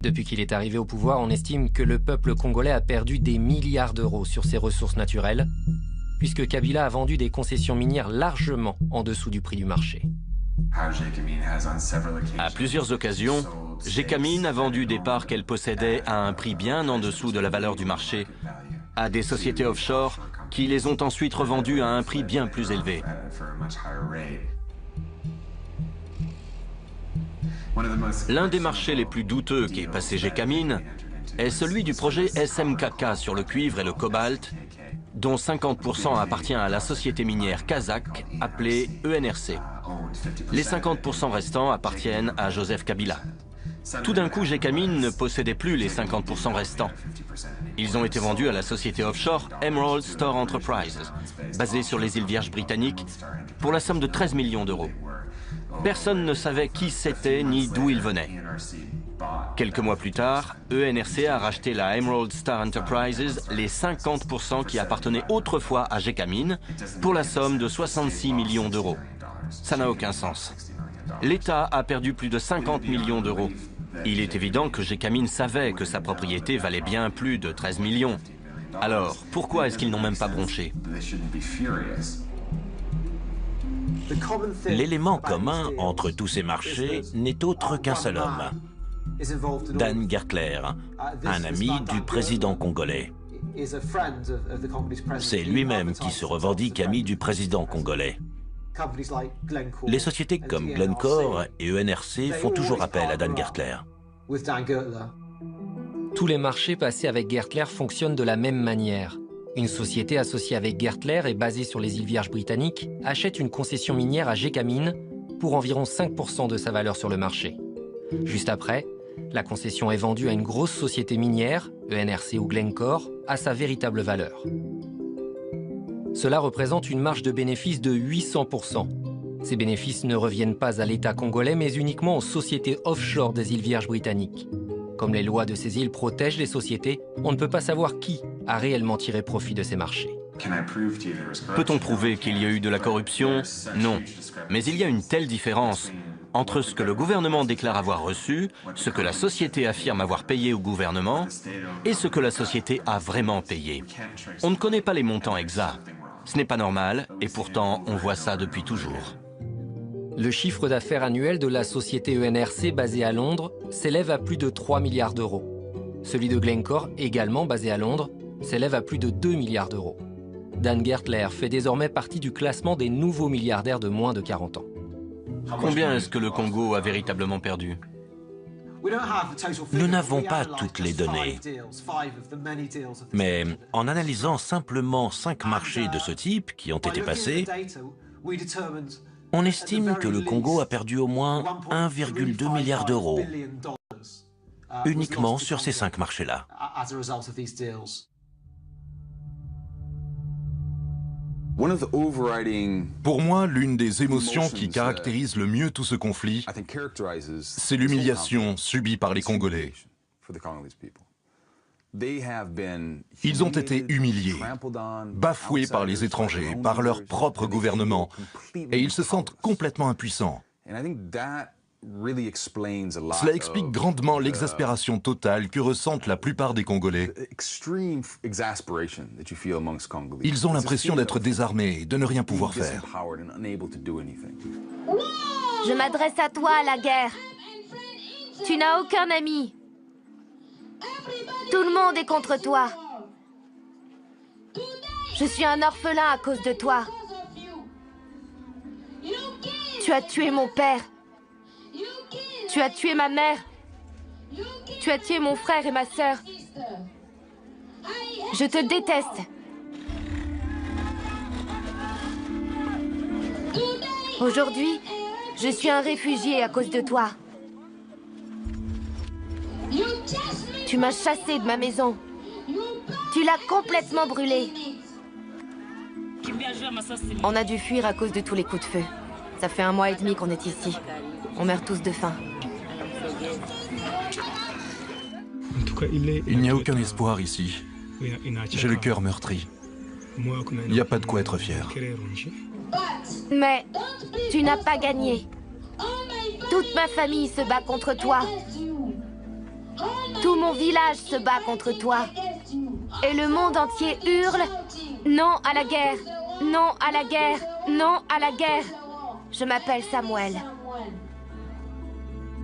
Depuis qu'il est arrivé au pouvoir, on estime que le peuple congolais a perdu des milliards d'euros sur ses ressources naturelles, puisque Kabila a vendu des concessions minières largement en dessous du prix du marché. À plusieurs occasions, Gécamine a vendu des parts qu'elle possédait à un prix bien en dessous de la valeur du marché à des sociétés offshore qui les ont ensuite revendues à un prix bien plus élevé. L'un des marchés les plus douteux qu'ait passé Gécamine est celui du projet SMKK sur le cuivre et le cobalt, dont 50% appartient à la société minière kazakh appelée ENRC. Les 50% restants appartiennent à Joseph Kabila. Tout d'un coup, Gécamine ne possédait plus les 50% restants. Ils ont été vendus à la société offshore Emerald Star Enterprises, basée sur les îles Vierges britanniques, pour la somme de 13 millions d'euros. Personne ne savait qui c'était ni d'où il venait. Quelques mois plus tard, ENRC a racheté la Emerald Star Enterprises, les 50% qui appartenaient autrefois à Gécamine, pour la somme de 66 millions d'euros. Ça n'a aucun sens. L'État a perdu plus de 50 millions d'euros. Il est évident que Gécamine savait que sa propriété valait bien plus de 13 millions. Alors, pourquoi est-ce qu'ils n'ont même pas bronché? L'élément commun entre tous ces marchés n'est autre qu'un seul homme, Dan Gertler, un ami du président congolais. C'est lui-même qui se revendique ami du président congolais. Les sociétés comme Glencore et ENRC font toujours appel à Dan Gertler. Tous les marchés passés avec Gertler fonctionnent de la même manière. Une société associée avec Gertler et basée sur les îles Vierges britanniques achète une concession minière à Gécamine pour environ 5% de sa valeur sur le marché. Juste après, la concession est vendue à une grosse société minière, ENRC ou Glencore, à sa véritable valeur. Cela représente une marge de bénéfice de 800%. Ces bénéfices ne reviennent pas à l'État congolais, mais uniquement aux sociétés offshore des îles Vierges britanniques. Comme les lois de ces îles protègent les sociétés, on ne peut pas savoir qui a réellement tiré profit de ces marchés. Peut-on prouver qu'il y a eu de la corruption? Non. Mais il y a une telle différence entre ce que le gouvernement déclare avoir reçu, ce que la société affirme avoir payé au gouvernement, et ce que la société a vraiment payé. On ne connaît pas les montants exacts. Ce n'est pas normal, et pourtant on voit ça depuis toujours. Le chiffre d'affaires annuel de la société ENRC basée à Londres s'élève à plus de 3 milliards d'euros. Celui de Glencore, également basé à Londres, s'élève à plus de 2 milliards d'euros. Dan Gertler fait désormais partie du classement des nouveaux milliardaires de moins de 40 ans. Combien est-ce que le Congo a véritablement perdu? Nous n'avons pas toutes les données, mais en analysant simplement 5 marchés de ce type qui ont été passés, on estime que le Congo a perdu au moins 1,2 milliard d'euros, uniquement sur ces 5 marchés-là. Pour moi, l'une des émotions qui caractérise le mieux tout ce conflit, c'est l'humiliation subie par les Congolais. Ils ont été humiliés, bafoués par les étrangers, par leur propre gouvernement, et ils se sentent complètement impuissants. Cela explique grandement l'exaspération totale que ressentent la plupart des Congolais. Ils ont l'impression d'être désarmés et de ne rien pouvoir faire. Je m'adresse à toi, la guerre. Tu n'as aucun ami. Tout le monde est contre toi. Je suis un orphelin à cause de toi. Tu as tué mon père. Tu as tué ma mère. Tu as tué mon frère et ma sœur. Je te déteste. Aujourd'hui, je suis un réfugié à cause de toi. Tu m'as chassé de ma maison. Tu l'as complètement brûlée. On a dû fuir à cause de tous les coups de feu. Ça fait 1 mois et demi qu'on est ici. On meurt tous de faim. Il n'y a aucun espoir ici. J'ai le cœur meurtri. Il n'y a pas de quoi être fier. Mais tu n'as pas gagné. Toute ma famille se bat contre toi. mon village se bat contre toi. Et le monde entier hurle « Non à la guerre! Non à la guerre! Non à la guerre !» Je m'appelle Samuel.